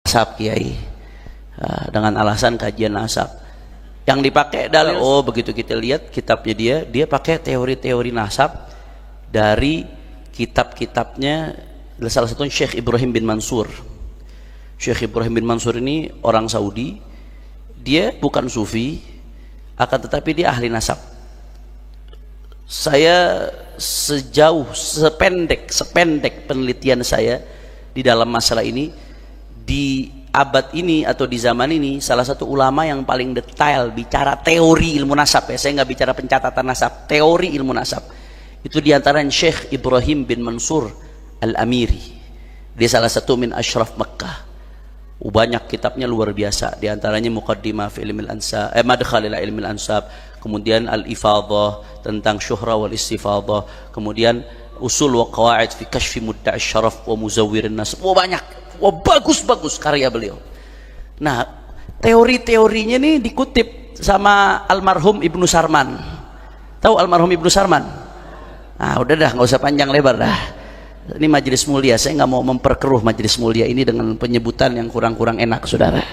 nasab kiai, dengan alasan kajian nasab yang dipakai dalil. Oh begitu kita lihat kitabnya dia pakai teori-teori nasab dari kitab-kitabnya salah satu Syekh Ibrahim bin Mansur. Syekh Ibrahim bin Mansur ini orang Saudi, dia bukan sufi akan tetapi dia ahli nasab. Saya sependek penelitian saya di dalam masalah ini, di abad ini atau di zaman ini salah satu ulama yang paling detail bicara teori ilmu nasab ya, saya nggak bicara pencatatan nasab, teori ilmu nasab itu diantaranya Syekh Ibrahim bin Mansur Al-Amiri. Dia salah satu min asyraf Makkah. Banyak kitabnya luar biasa, diantaranya Muqaddimah fi ilmil ansab, Madkhal ila ilmil ansab, kemudian Al-Ifadhah tentang syuhra wal istifadah, kemudian Usul wa Qawaid fi kashfi mudda'i syaraf wa muzawwirin nasab. Banyak, bagus karya beliau. Nah, teori-teorinya nih dikutip sama almarhum Ibnu Sarman. Tahu almarhum Ibnu Sarman? Nah, udah dah, nggak usah panjang lebar dah. Ini majelis mulia, saya nggak mau memperkeruh majelis mulia ini dengan penyebutan yang kurang-kurang enak, saudara.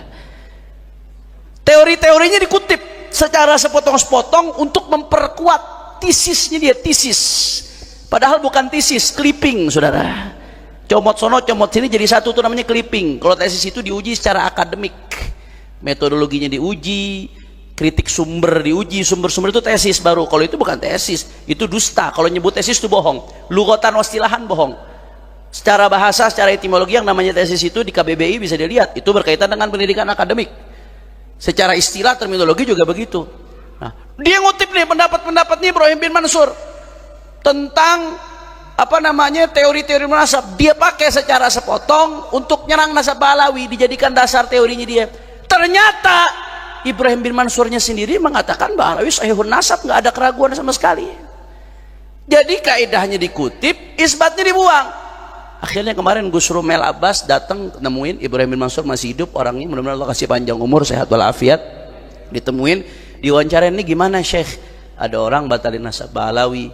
Teori-teorinya dikutip secara sepotong-sepotong untuk memperkuat tesisnya dia, tesis. Padahal bukan tesis, clipping, saudara. Comot sono, comot sini jadi satu, itu namanya clipping. Kalau tesis itu diuji secara akademik, metodologinya diuji, kritik sumber diuji, sumber-sumber itu tesis baru. Kalau itu bukan tesis, itu dusta. Kalau nyebut tesis itu bohong, lughatan wastilahan bohong. Secara bahasa, secara etimologi yang namanya tesis itu di KBBI bisa dilihat, itu berkaitan dengan pendidikan akademik. Secara istilah terminologi juga begitu. Nah, dia ngutip nih pendapat-pendapatnya Ibrahim bin Mansur tentang teori-teori nasab. Dia pakai secara sepotong untuk nyerang nasab Balawi, dijadikan dasar teorinya dia. Ternyata Ibrahim bin Mansurnya sendiri mengatakan Balawi sahihun nasab, nggak ada keraguan sama sekali. Jadi kaidahnya dikutip, isbatnya dibuang. Akhirnya kemarin Gus Rumel Abbas datang nemuin Ibrahim bin Mansur masih hidup orangnya, mudah-mudahan Allah kasih panjang umur, sehat walafiat. Ditemuin, diwawancara, ini gimana Syekh? Ada orang batalin nasab Balawi,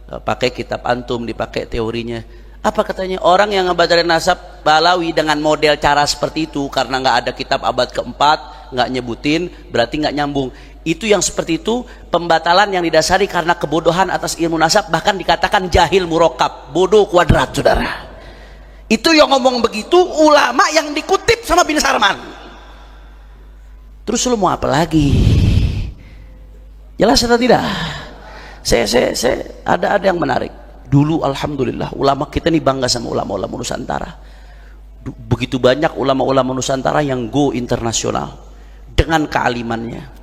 pakai kitab antum, dipakai teorinya. Apa katanya? Orang yang ngebatalin nasab Balawi dengan model cara seperti itu, karena nggak ada kitab abad keempat, nggak nyebutin, berarti nggak nyambung. Itu yang seperti itu pembatalan yang didasari karena kebodohan atas ilmu nasab, bahkan dikatakan jahil murakkab, bodoh kuadrat, saudara. Itu yang ngomong begitu ulama yang dikutip sama bin Sarman. Terus lu mau apa lagi? Jelas atau tidak? Saya ada yang menarik. Dulu alhamdulillah ulama kita nih bangga sama ulama-ulama Nusantara. Begitu banyak ulama-ulama Nusantara yang go internasional dengan kealimannya.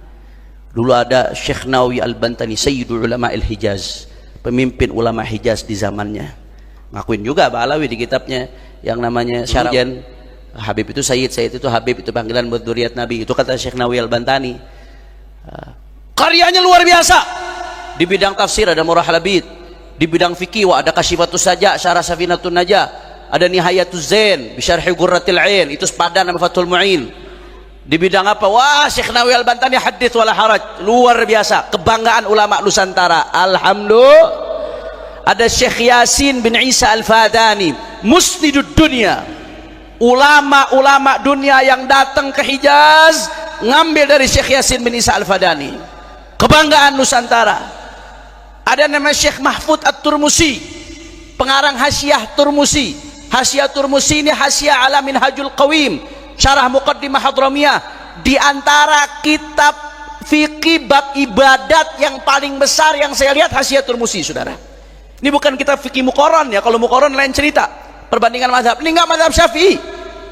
Dulu ada Syekh Nawawi Al-Bantani, Sayyidul Ulama Al-Hijaz, pemimpin ulama Hijaz di zamannya. Ngakuin juga Balawi di kitabnya yang namanya Syarah. Habib itu Sayyid itu Habib, itu panggilan buat dzurriyyat Nabi. Itu kata Syekh Nawawi Al-Bantani. Karyanya luar biasa. Di bidang tafsir ada Murah Labid, di bidang fikih ada Kasyifatus Saja, Syarah Safinatun Najah, ada Nihayatuz Zain, Bisyarhi Qurratil Ain, itu sepadan sama Fathul Mu'in. Di bidang apa? Wah, Syekh Nawawi Al-Bantani hadits wala haraj, luar biasa, kebanggaan ulama Nusantara. Alhamdulillah. Ada Syekh Yasin bin Isa Al-Fadani, musnidud dunia, ulama-ulama dunia yang datang ke Hijaz ngambil dari Syekh Yasin bin Isa Al-Fadani, kebanggaan Nusantara. Ada nama Syekh Mahfud At-Turmusi, pengarang Hasyiah Turmusi. Hasyiah Turmusi ini Hasyiah ala Minhajul Qawim, Syarah Muqaddimah Hadramiyah. Di antara kitab fikih bab ibadat yang paling besar yang saya lihat Hasyiah Turmusi, saudara. Ini bukan kitab fikih Muqarran ya, kalau Muqarran lain cerita, perbandingan mazhab. Ini enggak mazhab Syafi'i,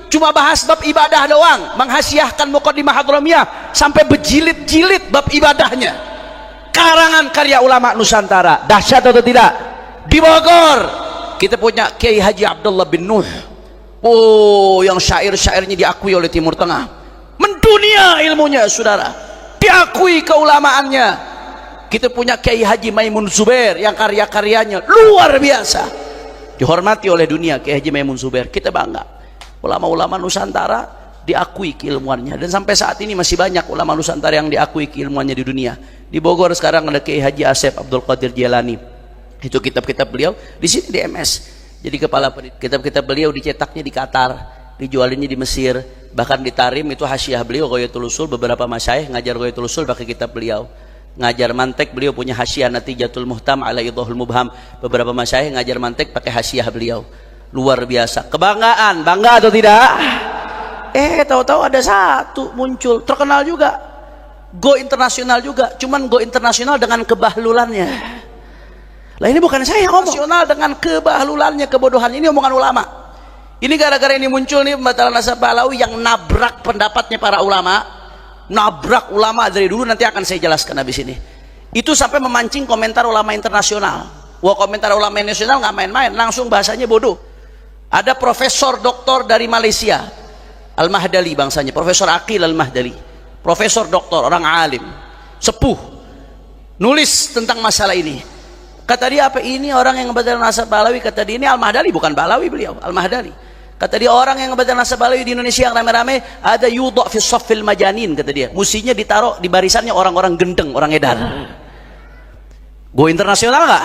cuma bahas bab ibadah doang, menghasiahkan Muqaddimah Hadramiyah sampai berjilid-jilid bab ibadahnya. Karangan karya ulama Nusantara, dahsyat atau tidak? Di Bogor kita punya Kiai Haji Abdullah bin Nuh, yang syair-syairnya diakui oleh Timur Tengah, mendunia ilmunya, saudara, diakui keulamaannya. Kita punya Kiai Haji Maimun Zubair yang karya-karyanya luar biasa, dihormati oleh dunia. Kiai Haji Maimun Zubair, kita bangga. Ulama-ulama Nusantara diakui keilmuannya, dan sampai saat ini masih banyak ulama Nusantara yang diakui keilmuannya di dunia. Di Bogor sekarang ada Kiai Haji Asep Abdul Qadir Jilani, itu kitab-kitab beliau di sini di MS. Jadi kepala kitab-kitab beliau dicetaknya di Qatar, dijualinnya di Mesir, Bahkan di Tarim itu hasyiah beliau Ghayatul Usul, beberapa masyayikh ngajar Ghayatul Usul pakai kitab beliau. Ngajar mantek beliau punya hasyiah Natijatul Muhtam ala Idhahul Mubham. Beberapa masyayikh ngajar mantek pakai hasyiah beliau. Luar biasa. Kebanggaan, bangga atau tidak? Tahu-tahu ada satu muncul, terkenal juga. Go internasional juga, cuman go internasional dengan kebahlulannya. Lah ini bukan saya ngomong. Internasional dengan kebahlulannya, kebodohan. Ini omongan ulama. Ini gara-gara ini muncul nih pembatalan nasab Pahlawi yang nabrak pendapatnya para ulama, nabrak ulama dari dulu, nanti akan saya jelaskan habis ini. Itu sampai memancing komentar ulama internasional. Wah, komentar ulama nasional nggak main-main, langsung bahasanya bodoh. Ada profesor doktor dari Malaysia, Al-Mahdali bangsanya, Profesor Aqil Al-Mahdali, profesor doktor, orang alim, sepuh, nulis tentang masalah ini. Kata dia, apa ini orang yang ngebatalan nasab Pahlawi? Kata dia, ini Al-Mahdali, bukan Pahlawi beliau, Al-Mahdali. Kata dia, orang yang ngebatalan nasab Pahlawi di Indonesia yang rame-rame ada yudha fi shaffil majanin, kata dia. Musinya ditaruh di barisannya orang-orang gendeng, orang edar. Go internasional nggak?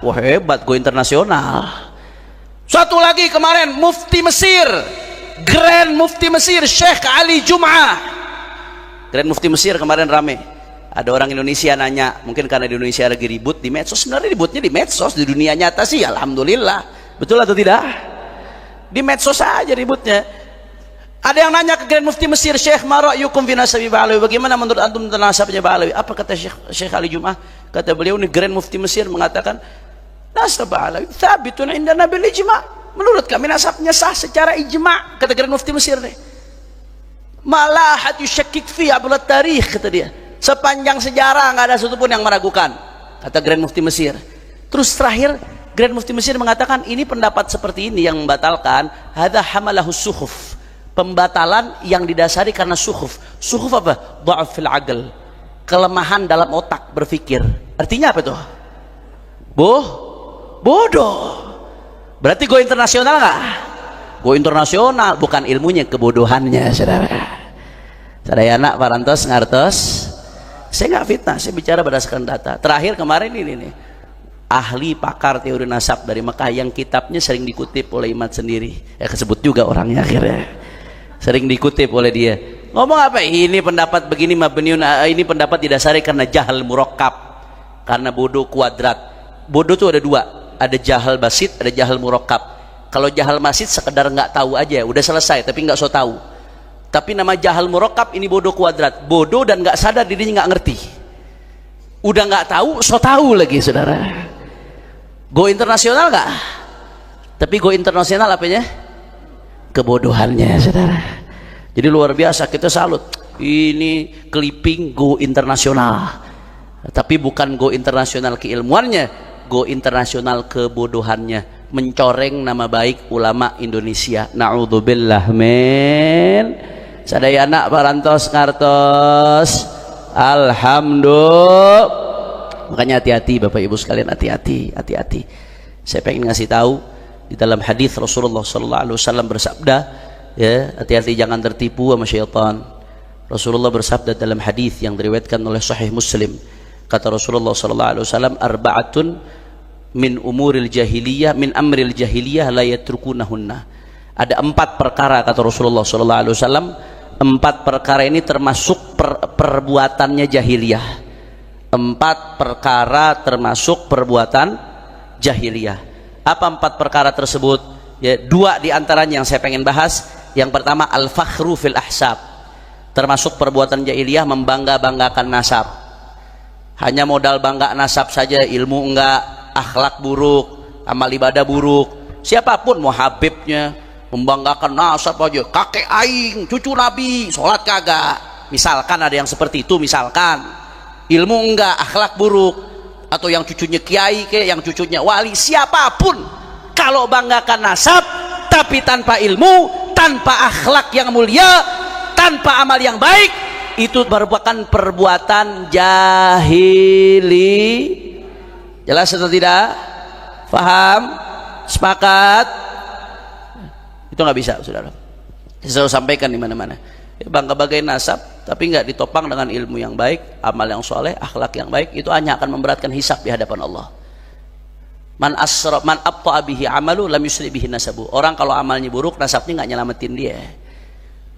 Wah, hebat go internasional. Satu lagi kemarin, Mufti Mesir, Grand Mufti Mesir, Syekh Ali Jum'ah. Grand Mufti Mesir kemarin rame. Ada orang Indonesia nanya, mungkin karena di Indonesia lagi ribut di medsos. Sebenarnya ributnya di medsos, di dunia nyata sih alhamdulillah. Betul atau tidak? Di medsos saja ributnya. Ada yang nanya ke Grand Mufti Mesir, Syekh, ma ra'yukum fi nasabi Pahlawi? Bagaimana menurut antum tentang nasabnya Pahlawi? Apa kata Syekh Ali Jum'ah? Kata beliau, ini Grand Mufti Mesir mengatakan, nasab Pahlawi thabitun indana bil ijma'. Menurut kami nasabnya sah secara ijma', kata Grand Mufti Mesir nih. Malah hadu syakik fi abul tarikh, kata dia. Sepanjang sejarah nggak ada satupun yang meragukan, kata Grand Mufti Mesir. Terus terakhir Grand Mufti Mesir mengatakan, ini pendapat seperti ini yang membatalkan, hadza hamalahu sukhuf, pembatalan yang didasari karena sukhuf. Sukhuf apa? Dha'af fil aql, kelemahan dalam otak berpikir. Artinya apa tuh? Bodoh. Berarti go internasional nggak? Go internasional, bukan ilmunya, kebodohannya, saudara. Sadaya anak parantos ngartos. Saya nggak fitnah, saya bicara berdasarkan data. Terakhir kemarin ini nih, ahli pakar teori nasab dari Mekah yang kitabnya sering dikutip oleh Imad sendiri. Kesebut juga orangnya akhirnya. Sering dikutip oleh dia. Ngomong apa? Ini pendapat begini mabniun, ini pendapat didasari karena jahal murakkab, karena bodoh kuadrat. Bodoh tuh ada dua, ada jahal basit, ada jahal murakkab. Kalau jahal basit sekedar nggak tahu aja, udah selesai, tapi nggak so tahu. Tapi nama jahal murakkab ini bodoh kuadrat, bodoh dan nggak sadar dirinya nggak ngerti, udah nggak tahu so tahu lagi, saudara. Go internasional nggak? Tapi go internasional apanya? Kebodohannya, saudara. Jadi luar biasa, kita salut. Ini clipping go internasional, tapi bukan go internasional keilmuannya, go internasional kebodohannya, mencoreng nama baik ulama Indonesia. Na'udzubillah min. Sadaya anak parantos ngartos. Alhamdulillah. Makanya hati-hati Bapak Ibu sekalian, hati-hati. Saya pengen ngasih tahu di dalam hadis Rasulullah sallallahu alaihi wasallam bersabda, ya, hati-hati jangan tertipu sama syaitan. Rasulullah bersabda dalam hadis yang diriwayatkan oleh Sahih Muslim. Kata Rasulullah sallallahu alaihi wasallam, arba'atun min umuril jahiliyah, min amril jahiliyah la yatrukunahunna. Ada 4 perkara kata Rasulullah sallallahu alaihi wasallam, 4 perkara ini termasuk perbuatannya jahiliyah. 4 perkara termasuk perbuatan jahiliyah. Apa 4 perkara tersebut? Ya, 2 di antaranya yang saya pengen bahas. Yang pertama, al-fakhru fil ahsab. Termasuk perbuatan jahiliyah membangga-banggakan nasab. Hanya modal bangga nasab saja, ilmu enggak, akhlak buruk, amal ibadah buruk. Siapapun, mau habibnya membanggakan nasab aja, kakek aing, cucu nabi, sholat kagak. Misalkan ada yang seperti itu, misalkan ilmu enggak, akhlak buruk, atau yang cucunya kiai kayak, yang cucunya wali, siapapun kalau banggakan nasab tapi tanpa ilmu, tanpa akhlak yang mulia, tanpa amal yang baik, itu merupakan perbuatan jahili. Jelas atau tidak? Faham? Sepakat? Itu nggak bisa, saudara. Saya selalu sampaikan di mana-mana. Bangga-banggain nasab, tapi nggak ditopang dengan ilmu yang baik, amal yang soleh, akhlak yang baik, itu hanya akan memberatkan hisab di hadapan Allah. Man abta'a bihi amalu lam yusri bihi nasabu. Orang kalau amalnya buruk, nasabnya nggak nyelamatin dia.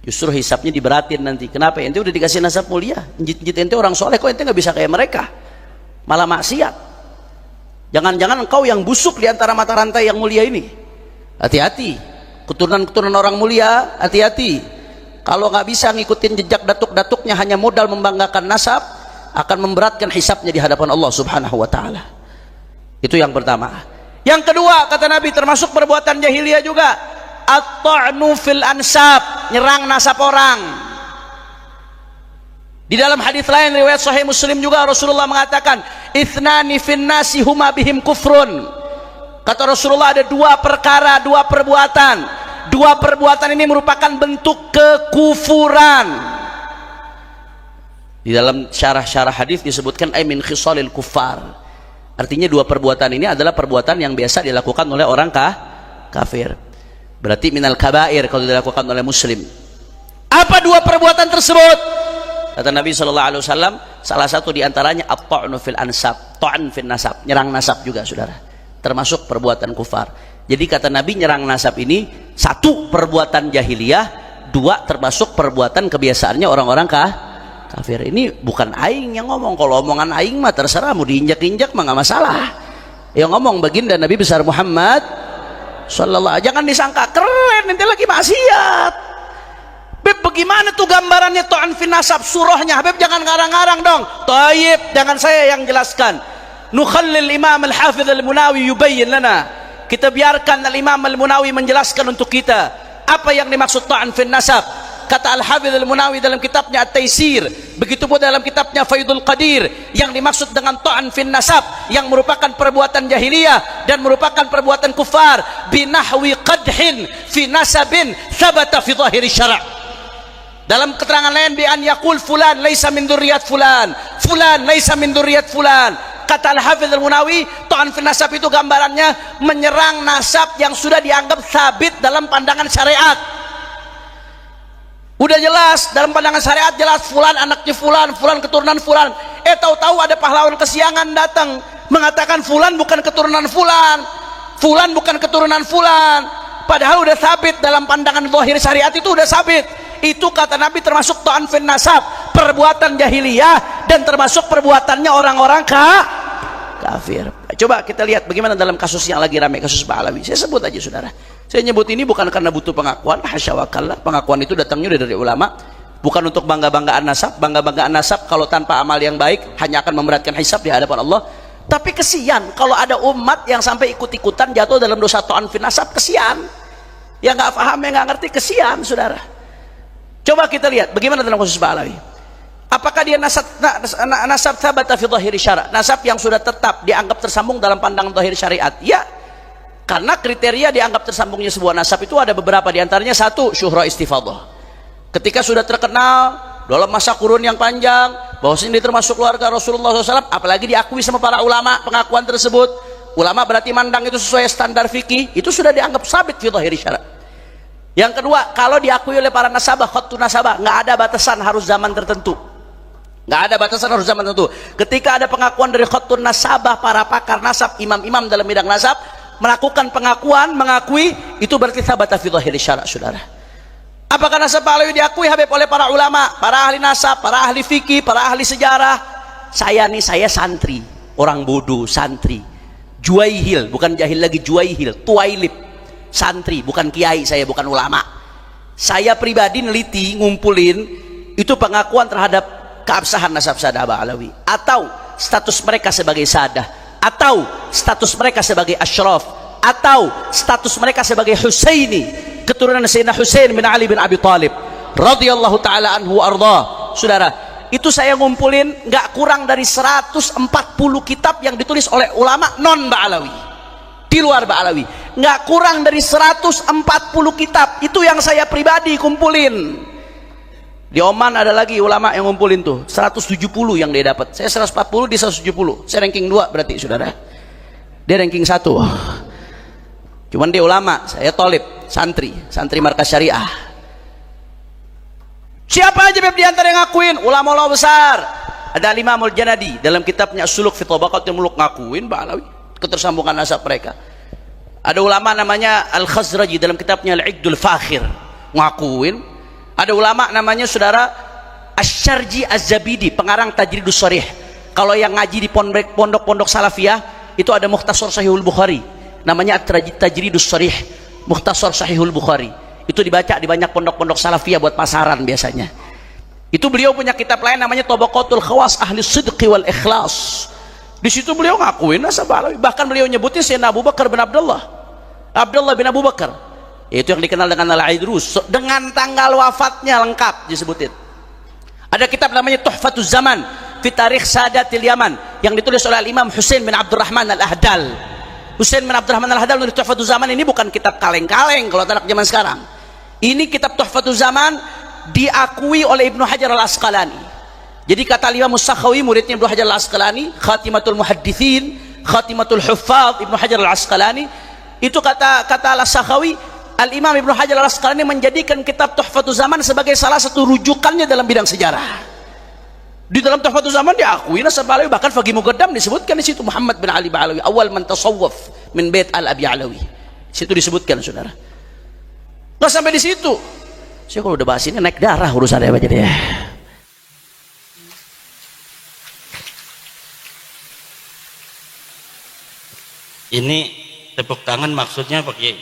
Justru hisapnya diberatin nanti. Kenapa? Ente udah dikasih nasab mulia, njit-njit ente orang soleh, kok ente nggak bisa kayak mereka, malah maksiat. Jangan-jangan engkau yang busuk di antara mata rantai yang mulia ini. Hati-hati, keturunan-keturunan orang mulia, hati-hati. Kalau nggak bisa ngikutin jejak datuk-datuknya hanya modal membanggakan nasab, akan memberatkan hisapnya di hadapan Allah Subhanahu wa taala. Itu yang pertama. Yang kedua, kata Nabi, termasuk perbuatan jahiliyah juga, at-ta'nu fil ansab, nyerang nasab orang. Di dalam hadis lain riwayat Sahih Muslim juga Rasulullah mengatakan, "Ithnani fin nasi huma bihim kufrun." Kata Rasulullah, ada dua perkara, dua perbuatan. Dua perbuatan ini merupakan bentuk kekufuran. Di dalam syarah-syarah hadis disebutkan ay min khisalil kuffar. Artinya dua perbuatan ini adalah perbuatan yang biasa dilakukan oleh orang kafir. Berarti minal kabair kalau dilakukan oleh muslim. Apa dua perbuatan tersebut? Kata Nabi SAW, salah satu diantaranya at-ta'nu fil ansab, ta'an fil nasab, nyerang nasab juga, saudara, termasuk perbuatan kufar. Jadi kata Nabi, nyerang nasab ini satu perbuatan jahiliyah, dua termasuk perbuatan kebiasaannya orang-orang kafir. Ini bukan aing yang ngomong. Kalau omongan aing mah terserah, mau diinjak-injak mah nggak masalah. Yang ngomong baginda Nabi besar Muhammad sallallahu. Jangan disangka keren nanti lagi maksiat. Habib, bagaimana tuh gambarannya ta'an fin nasab surahnya? Habib, jangan ngarang-ngarang dong. Taib, jangan saya yang jelaskan. Nukhallil Imam Al-Hafidh Al-Munawi yubayyin lana. Kita biarkan Al-Imam Al-Munawi menjelaskan untuk kita apa yang dimaksud ta'an fin nasab. Kata Al-Hafidh Al-Munawi dalam kitabnya At-Taisir, begitu pun dalam kitabnya Faidul Qadir, yang dimaksud dengan ta'an fin nasab yang merupakan perbuatan jahiliyah dan merupakan perbuatan kufar, binahwi qadhin fi nasabin thabata fi zahiri syara'. Dalam keterangan lain, bi an yaqul fulan laisa min dzurriyyat fulan, fulan laisa min dzurriyyat fulan. Kata Al-Hafidh Al-Munawi, ta'an fin nasab itu gambarannya menyerang nasab yang sudah dianggap sabit dalam pandangan syariat. Udah jelas dalam pandangan syariat, jelas fulan anaknya fulan, fulan keturunan fulan. Tahu-tahu ada pahlawan kesiangan datang mengatakan fulan bukan keturunan fulan, fulan bukan keturunan fulan. Padahal udah sabit dalam pandangan zahir syariat, itu udah sabit. Itu kata Nabi termasuk ta'an fin nasab, perbuatan jahiliyah dan termasuk perbuatannya orang-orang kafir. Coba kita lihat bagaimana dalam kasus yang lagi ramai, kasus Pak Alawi. Saya sebut aja, saudara. Saya nyebut ini bukan karena butuh pengakuan, hasya wa kalla. Pengakuan itu datangnya dari ulama, bukan untuk bangga-banggaan nasab. Bangga-banggaan nasab kalau tanpa amal yang baik hanya akan memberatkan hisab di hadapan Allah. Tapi kesian kalau ada umat yang sampai ikut-ikutan jatuh dalam dosa ta'an fin nasab, kesian. Yang nggak paham, yang nggak ngerti, kesian, saudara. Coba kita lihat bagaimana dalam kasus Pak Alawi. Apakah dia nasab thabata fi dhahiri syara', nasab yang sudah tetap dianggap tersambung dalam pandangan zahir syariat? Ya, karena kriteria dianggap tersambungnya sebuah nasab itu ada beberapa, diantaranya satu, syuhra istifadah. Ketika sudah terkenal dalam masa kurun yang panjang bahwasanya dia termasuk keluarga Rasulullah SAW, apalagi diakui sama para ulama pengakuan tersebut. Ulama berarti mandang itu sesuai standar fikih, itu sudah dianggap sabit fi dhahiri syara'. Yang kedua, kalau diakui oleh para nasabah, khattu nasabah, nggak ada batasan harus zaman tertentu. Nggak ada batasan harus zaman tertentu. Ketika ada pengakuan dari khatun nasabah, para pakar nasab, imam-imam dalam bidang nasab melakukan pengakuan, mengakui, itu berarti thabata fi dhahiri syara', saudara. Apakah nasab Pak Alawi diakui, Habib, oleh para ulama, para ahli nasab, para ahli fikih, para ahli sejarah? Saya santri, orang bodoh, santri, juaihil, bukan jahil lagi, juaihil, tuailib, santri, bukan kiai, saya bukan ulama. Saya pribadi neliti, ngumpulin itu pengakuan terhadap keabsahan nasab sadah Pak Alawi, atau status mereka sebagai sadah, atau status mereka sebagai asyraf, atau status mereka sebagai Husaini, keturunan Sayyidina Husain bin Ali bin Abi Thalib radhiyallahu taala anhu arda. Saudara, itu saya ngumpulin nggak kurang dari 140 kitab yang ditulis oleh ulama non Pak Alawi, di luar Pak Alawi, nggak kurang dari 140 kitab. Itu yang saya pribadi kumpulin. Di Oman ada lagi ulama yang ngumpulin tuh 170 yang dia dapat. Saya 140, di 170. Saya ranking 2 berarti, saudara. Dia ranking 1. Cuman dia ulama, saya tolib, santri markas syariah. Siapa aja di antara yang ngakuin? Ulama-ulama besar. Ada Imam Al-Janadi dalam kitabnya As-Suluk fi Tabaqatil Muluk ngakuin Pak Alawi, ketersambungan nasab mereka. Ada ulama namanya Al-Khazraji dalam kitabnya Al-Iqdul Fakhir ngakuin. Ada ulama namanya saudara Asy-Syarji Az-Zabidi, pengarang Tajridus Sharih. Kalau yang ngaji di pondok-pondok salafiyah itu ada Mukhtasar Sahihul Bukhari, namanya Tajridus Sharih, Mukhtasar Sahihul Bukhari. Itu dibaca di banyak pondok-pondok salafiyah buat pasaran biasanya. Itu beliau punya kitab lain namanya Tabaqatul Khawas Ahli Sidqi wal Ikhlas. Di situ beliau ngakuin nasab Ba'lawi, bahkan beliau nyebutin Sayyidina Abu Bakar bin Abdullah bin Abu Bakar, itu yang dikenal dengan Al-Aidrus, dengan tanggal wafatnya lengkap disebutin. Ada kitab namanya Tuhfatuz Zaman fi Tarikh Sadatil Yaman yang ditulis oleh Imam Husain bin Abdurrahman Al-Ahdal. Husain bin Abdurrahman Al-Ahdal menulis Tuhfatuz Zaman. Ini bukan kitab kaleng-kaleng kalau anak zaman sekarang. Ini kitab Tuhfatuz Zaman diakui oleh Ibnu Hajar Al-Asqalani. Jadi kata Imam As-Sakhawi, muridnya Ibnu Hajar Al-Asqalani, Khatimatul Muhaddithin, Khatimatul Huffaz Ibnu Hajar Al-Asqalani, itu kata Al-Sakhawi, Al-Imam Ibnu Hajar Al-Asqalani menjadikan kitab Tuhfatuz Zaman sebagai salah satu rujukannya dalam bidang sejarah. Di dalam Tuhfatuz Zaman diakui nasab Ba'lawi, bahkan Faqih Muqaddam disebutkan di situ Muhammad bin Ali Ba'lawi, awal man tasawwaf min Bait Al-Abi Alawi. Situ disebutkan saudara. Nggak sampai di situ. Saya kalau udah bahas ini naik darah urusannya apa jadi ya. Ini tepuk tangan maksudnya Pak Kiai?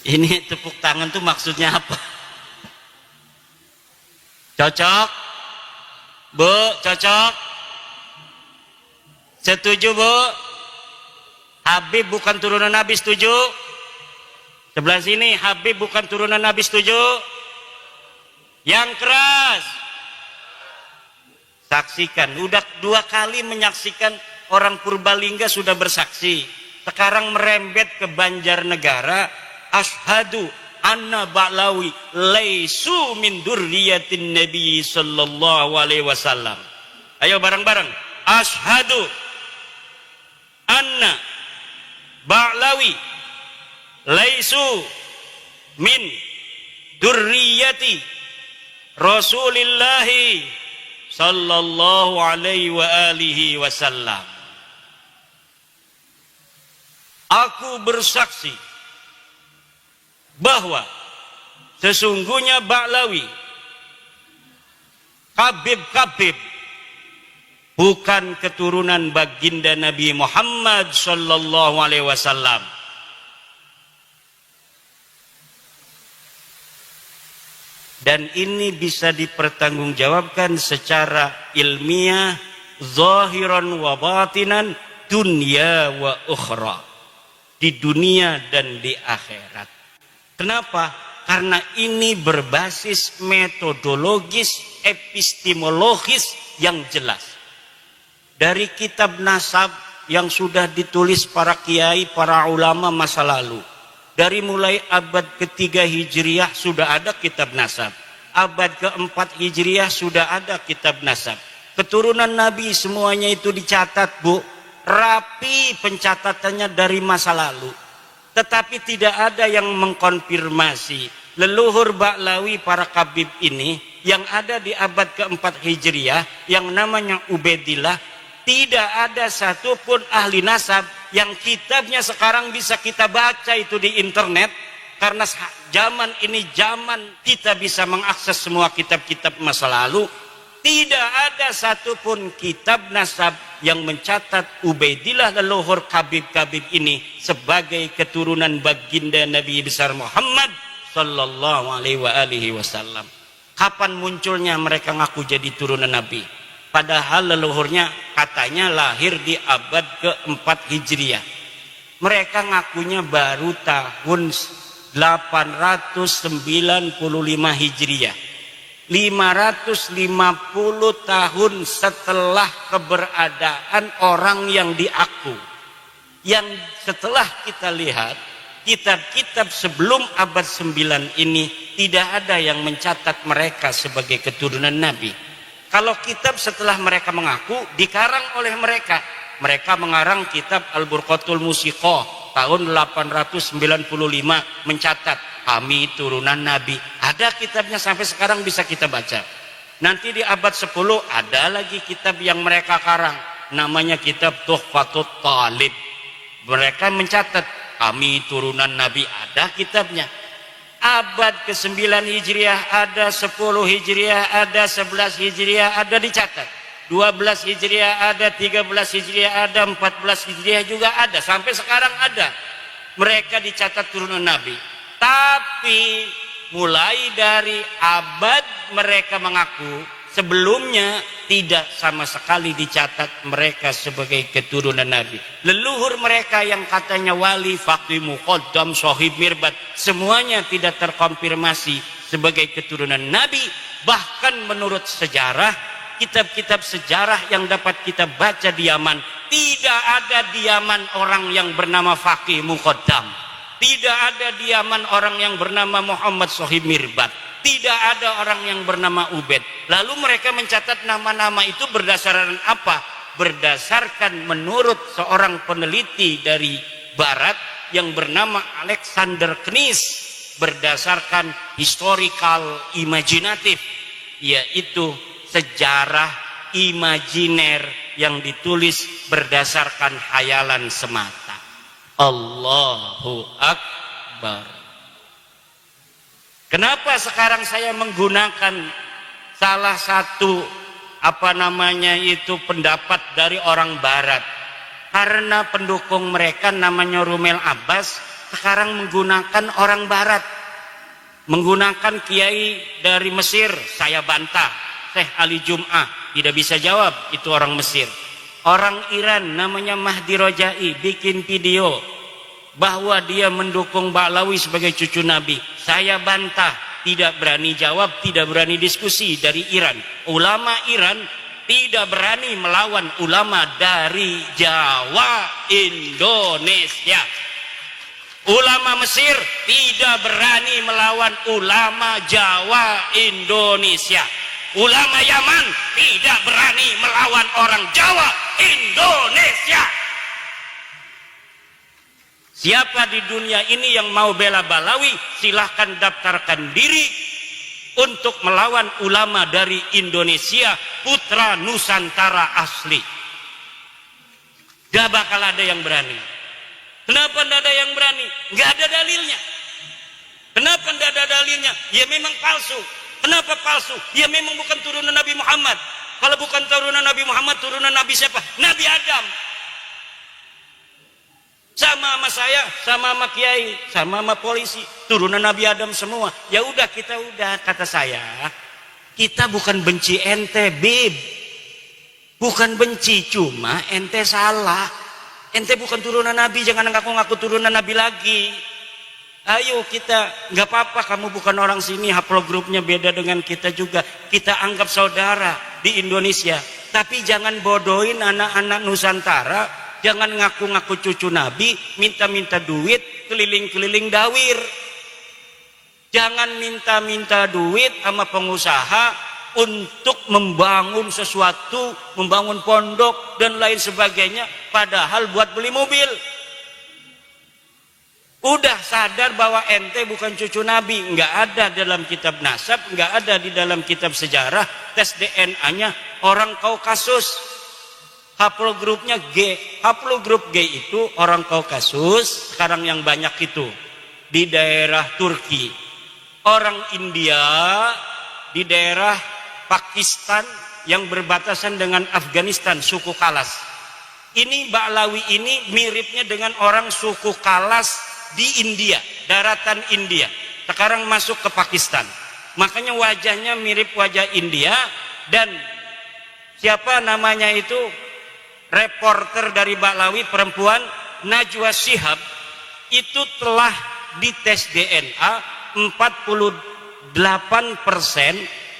Ini tepuk tangan tuh maksudnya apa? Cocok? Bu, cocok? Setuju Bu? Habib bukan turunan Nabi, setuju? Sebelah sini, Habib bukan turunan Nabi, setuju? Yang keras. Saksikan, udah 2 kali menyaksikan. Orang Purbalingga sudah bersaksi, sekarang merembet ke Banjarnegara. Asyhadu anna Ba'lawi laisu min dzurriyyatin Nabi sallallahu alaihi wasallam. Ayo bareng-bareng. Asyhadu anna Ba'lawi laisu min dzurriyyati Rasulillah sallallahu alaihi wa alihi wasallam. Aku bersaksi bahwa sesungguhnya Ba'lawi, Habib bukan keturunan baginda Nabi Muhammad sallallahu alaihi wasallam. Dan ini bisa dipertanggungjawabkan secara ilmiah, zahiran wa batinan, dunya wa ukhra. Di dunia dan di akhirat. Kenapa? Karena ini berbasis metodologis, epistemologis yang jelas. Dari kitab nasab yang sudah ditulis para kiai, para ulama masa lalu. Dari mulai abad ke-3 Hijriah sudah ada kitab nasab. Abad ke-4 Hijriah sudah ada kitab nasab. Keturunan Nabi semuanya itu dicatat, Bu. Rapi pencatatannya dari masa lalu, tetapi tidak ada yang mengkonfirmasi leluhur Ba'lawi para Habib ini yang ada di abad ke-4 Hijriah yang namanya Ubaidillah. Tidak ada satupun ahli nasab yang kitabnya sekarang bisa kita baca itu di internet, karena zaman ini zaman kita bisa mengakses semua kitab-kitab masa lalu. Tidak ada satupun kitab nasab yang mencatat Ubaidillah leluhur Habib-Habib ini sebagai keturunan baginda Nabi besar Muhammad sallallahu alaihi wasallam. Kapan munculnya mereka ngaku jadi turunan Nabi? Padahal leluhurnya katanya lahir di abad ke-4 Hijriah. Mereka ngakunya baru tahun 895 Hijriah. 550 tahun setelah keberadaan orang yang diaku. Yang setelah kita lihat kitab-kitab sebelum abad 9 ini tidak ada yang mencatat mereka sebagai keturunan Nabi. Kalau kitab setelah mereka mengaku dikarang oleh mereka. Mereka mengarang kitab Al-Burqatul Musiqah tahun 895 mencatat kami turunan Nabi. Ada kitabnya sampai sekarang bisa kita baca. Nanti di abad 10 ada lagi kitab yang mereka karang. Namanya kitab Tuhfatut Talib. Mereka mencatat kami turunan Nabi. Ada kitabnya. abad ke-9 Hijriah ada, 10 Hijriah ada, 11 Hijriah ada dicatat, 12 Hijriah ada, 13 Hijriah ada, 14 Hijriah juga ada, sampai sekarang ada. Mereka dicatat turunan Nabi. Tapi mulai dari abad mereka mengaku, sebelumnya tidak sama sekali dicatat mereka sebagai keturunan Nabi. Leluhur mereka yang katanya wali, faqih, muqaddam, sahib, mirbat, semuanya tidak terkonfirmasi sebagai keturunan Nabi. Bahkan menurut sejarah, kitab-kitab sejarah yang dapat kita baca di Yaman, tidak ada di Yaman orang yang bernama faqih, muqaddam. Tidak ada di Yaman orang yang bernama Muhammad sahib, mirbat. Tidak ada orang yang bernama Ubed. Lalu mereka mencatat nama-nama itu berdasarkan apa? Berdasarkan menurut seorang peneliti dari barat yang bernama Alexander Knies, berdasarkan historical imajinatif, yaitu sejarah imajiner yang ditulis berdasarkan khayalan semata. Allahu Akbar. Kenapa sekarang saya menggunakan salah satu pendapat dari orang barat? Karena pendukung mereka namanya Rumel Abbas sekarang menggunakan orang barat, menggunakan kiai dari Mesir. Saya bantah, Syekh Ali Jum'ah tidak bisa jawab, itu orang Mesir. Orang Iran namanya Mahdi Rojai bikin video bahwa dia mendukung Ba'lawi sebagai cucu Nabi. Saya bantah, tidak berani jawab, tidak berani diskusi dari Iran. Ulama Iran tidak berani melawan ulama dari Jawa, Indonesia. Ulama Mesir tidak berani melawan ulama Jawa, Indonesia. Ulama Yaman tidak berani melawan orang Jawa, Indonesia. Siapa di dunia ini yang mau bela Balawi, silahkan daftarkan diri untuk melawan ulama dari Indonesia, putra Nusantara asli. Gak bakal ada yang berani. Kenapa tidak ada yang berani? Gak ada dalilnya. Kenapa tidak ada dalilnya? Ya memang palsu. Kenapa palsu? Ya memang bukan turunan Nabi Muhammad. Kalau bukan turunan Nabi Muhammad, turunan Nabi siapa? Nabi Adam. Sama saya, sama kiai, sama polisi, turunan Nabi Adam semua. Ya udah, kita udah, kata saya, kita bukan benci ente, Bib. Bukan benci, cuma ente salah. Ente bukan turunan Nabi, jangan ngaku-ngaku turunan Nabi lagi. Ayo kita, nggak apa-apa kamu bukan orang sini, haplogrupnya beda dengan kita juga. Kita anggap saudara di Indonesia. Tapi jangan bodohin anak-anak Nusantara. Jangan ngaku-ngaku cucu Nabi, minta-minta duit, keliling-keliling dawir. Jangan minta-minta duit sama pengusaha untuk membangun sesuatu, membangun pondok dan lain sebagainya, padahal buat beli mobil. Udah sadar bahwa ente bukan cucu Nabi, nggak ada dalam kitab nasab, nggak ada di dalam kitab sejarah, tes DNA-nya orang Kaukasus. Haplogrupnya G. Haplogrup G itu orang Kaukasus, sekarang yang banyak itu di daerah Turki. Orang India di daerah Pakistan yang berbatasan dengan Afghanistan, suku Kalas. Ini Ba'lawi ini miripnya dengan orang suku Kalas di India, daratan India. Sekarang masuk ke Pakistan. Makanya wajahnya mirip wajah India. Dan siapa namanya itu? Reporter dari Ba'lawi perempuan, Najwa Shihab, itu telah dites DNA 48%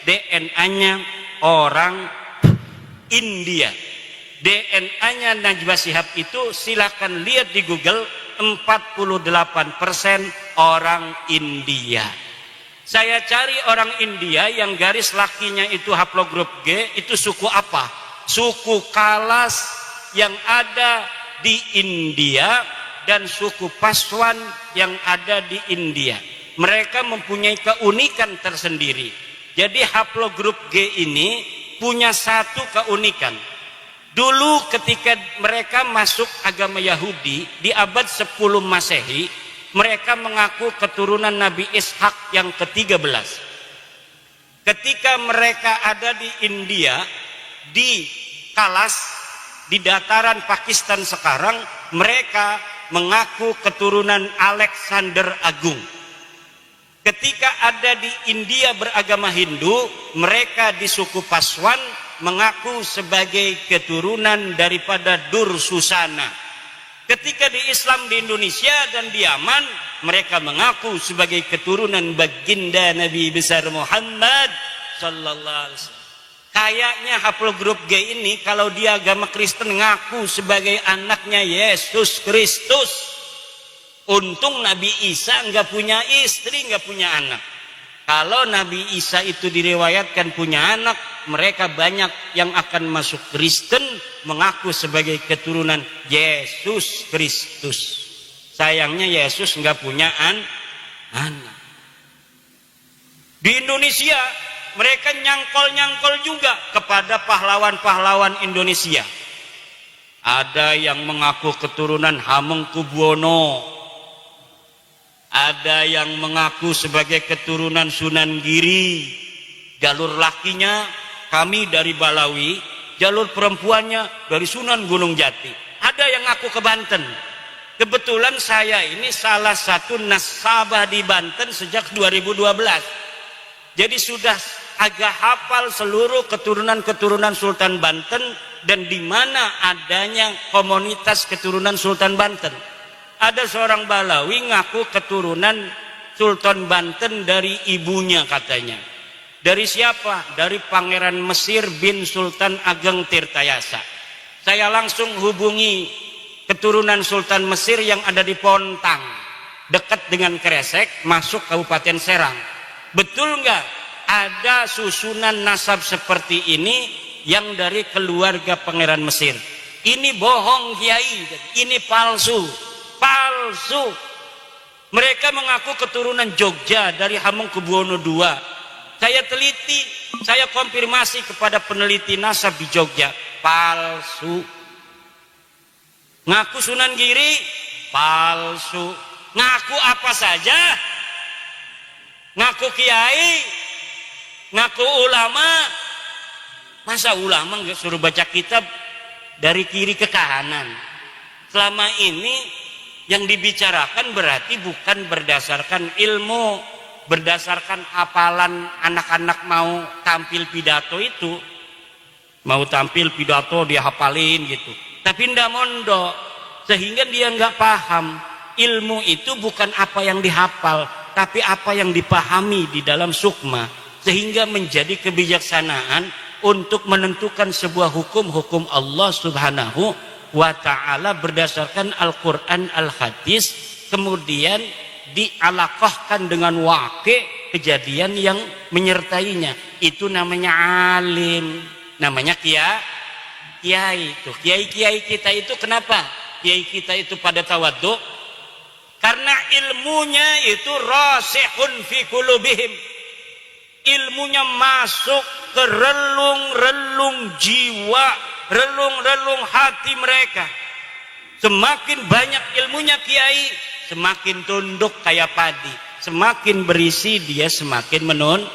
DNA-nya orang India. DNA-nya Najwa Shihab itu silakan lihat di Google, 48% orang India. Saya cari orang India yang garis lakinya itu haplogrup G, itu suku apa? Suku Kalas yang ada di India dan suku Paswan yang ada di India. Mereka mempunyai keunikan tersendiri. Jadi haplogrup G ini punya satu keunikan. Dulu ketika mereka masuk agama Yahudi di abad 10 Masehi, Mereka mengaku keturunan Nabi Ishak yang ke-13. Ketika mereka ada di India, di Kalas, di dataran Pakistan sekarang, mereka mengaku keturunan Alexander Agung. Ketika ada di India beragama Hindu, mereka di suku Paswan mengaku sebagai keturunan daripada Dursusana. Ketika di Islam di Indonesia dan di Yaman, mereka mengaku sebagai keturunan baginda Nabi besar Muhammad sallallahu alaihi wasallam. Kayaknya hafal grup G ini kalau dia agama Kristen ngaku sebagai anaknya Yesus Kristus. Untung Nabi Isa nggak punya istri, nggak punya anak. Kalau Nabi Isa itu diriwayatkan punya anak, mereka banyak yang akan masuk Kristen mengaku sebagai keturunan Yesus Kristus. Sayangnya Yesus nggak punya anak. Di Indonesia mereka nyangkol-nyangkol juga kepada pahlawan-pahlawan Indonesia. Ada yang mengaku keturunan Hamengkubuwono, ada yang mengaku sebagai keturunan Sunan Giri. Jalur lakinya kami dari Balawi, jalur perempuannya dari Sunan Gunung Jati. Ada yang ngaku ke Banten. Kebetulan saya ini salah satu nasabah di Banten sejak 2012. Jadi sudah agak hafal seluruh keturunan-keturunan Sultan Banten dan di mana adanya komunitas keturunan Sultan Banten. Ada seorang Balawi ngaku keturunan Sultan Banten dari ibunya katanya. Dari siapa? Dari Pangeran Mesir bin Sultan Ageng Tirtayasa. Saya langsung hubungi keturunan Sultan Mesir yang ada di Pontang, dekat dengan Kresek, masuk Kabupaten Serang. Betul nggak ada susunan nasab seperti ini yang dari keluarga Pangeran Mesir? Ini bohong Kiai, ini palsu. Palsu. Mereka mengaku keturunan Jogja dari Hamengkubuwono II. Saya teliti, saya konfirmasi kepada peneliti nasab di Jogja, palsu. Ngaku Sunan Giri, palsu. Ngaku apa saja, ngaku kiai, ngaku ulama. Masa ulama nggak suruh baca kitab dari kiri ke kanan? Selama ini yang dibicarakan berarti bukan berdasarkan ilmu, berdasarkan hafalan anak-anak mau tampil pidato itu. Mau tampil pidato dia hafalin gitu. Tapi ndak mondok, sehingga dia nggak paham. Ilmu itu bukan apa yang dihafal, tapi apa yang dipahami di dalam sukma, sehingga menjadi kebijaksanaan untuk menentukan sebuah hukum Allah Subhanahu wa ta'ala berdasarkan Al-Quran Al-Hadis, kemudian dialaqahkan dengan wakil kejadian yang menyertainya. Itu namanya alim, namanya kiai. Tuh kiai-kiai kita itu kenapa? Kiai kita itu pada tawadhu? Karena ilmunya itu rasihun fi qulubihim. Ilmunya masuk ke relung-relung jiwa, relung-relung hati mereka. Semakin banyak ilmunya kiai, semakin tunduk kayak padi. Semakin berisi dia semakin menunduk.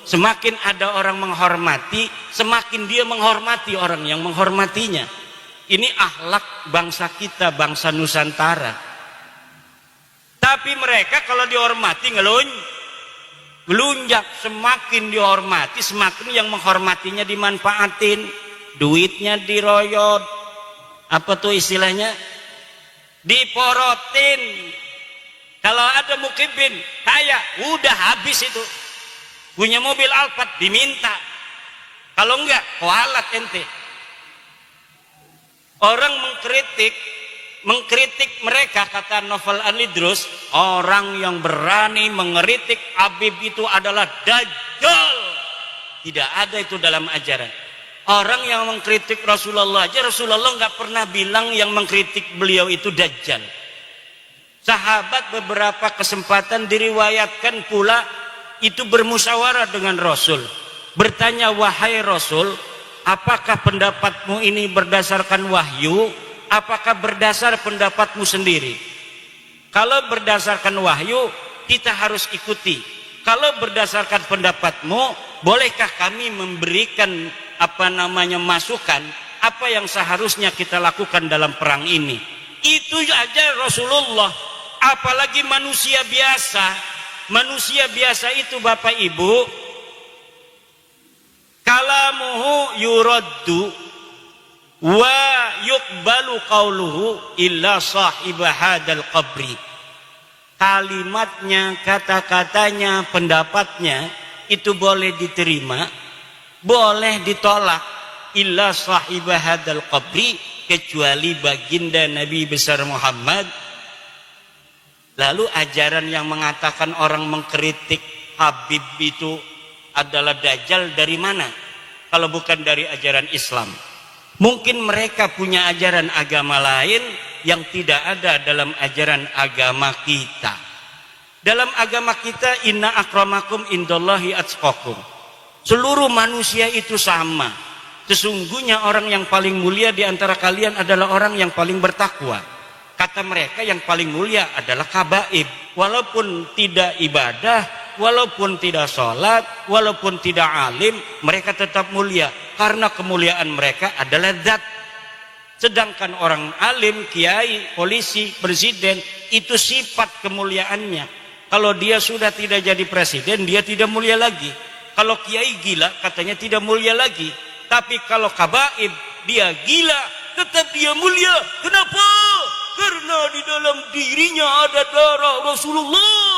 Semakin ada orang menghormati, semakin dia menghormati orang yang menghormatinya. Ini akhlak bangsa kita, bangsa Nusantara. Tapi mereka kalau dihormati ngelunjak. Semakin dihormati, semakin yang menghormatinya dimanfaatin, duitnya diroyot, apa tuh istilahnya, diporotin. Kalau ada mukibin kaya, udah habis itu. Punya mobil Alphard diminta, kalau enggak kualat ente. Orang mengkritik mereka, kata Novel Anidrus, orang yang berani mengkritik Habib itu adalah dajjal. Tidak ada itu dalam ajaran. Orang yang mengkritik Rasulullah aja, Rasulullah nggak pernah bilang yang mengkritik beliau itu dajjal. Sahabat beberapa kesempatan diriwayatkan pula itu bermusyawarah dengan Rasul, bertanya, wahai Rasul, apakah pendapatmu ini berdasarkan wahyu, apakah berdasar pendapatmu sendiri? Kalau berdasarkan wahyu, kita harus ikuti. Kalau berdasarkan pendapatmu, bolehkah kami memberikan masukan apa yang seharusnya kita lakukan dalam perang ini? Itu aja Rasulullah. Apalagi manusia biasa. Manusia biasa itu Bapak Ibu, kalamuhu yuraddu wa yuqbalu qauluhu illa sahibah hadal qabri. Kalimatnya, kata-katanya, pendapatnya itu boleh diterima, boleh ditolak, illa sahibah hadal qabri, kecuali baginda Nabi besar Muhammad. Lalu ajaran yang mengatakan orang mengkritik Habib itu adalah dajjal dari mana? Kalau bukan dari ajaran Islam. Mungkin mereka punya ajaran agama lain yang tidak ada dalam ajaran agama kita. Dalam agama kita, inna akramakum indallahi atqakum. Seluruh manusia itu sama. Sesungguhnya orang yang paling mulia di antara kalian adalah orang yang paling bertakwa. Kata mereka yang paling mulia adalah kabaib. Walaupun tidak ibadah, walaupun tidak sholat, walaupun tidak alim, mereka tetap mulia. Karena kemuliaan mereka adalah zat. Sedangkan orang alim, kiai, polisi, presiden, itu sifat kemuliaannya. Kalau dia sudah tidak jadi presiden, dia tidak mulia lagi. Kalau kiai gila, katanya tidak mulia lagi. Tapi kalau kabaib, dia gila, tetap dia mulia. Kenapa? Karena di dalam dirinya ada darah Rasulullah.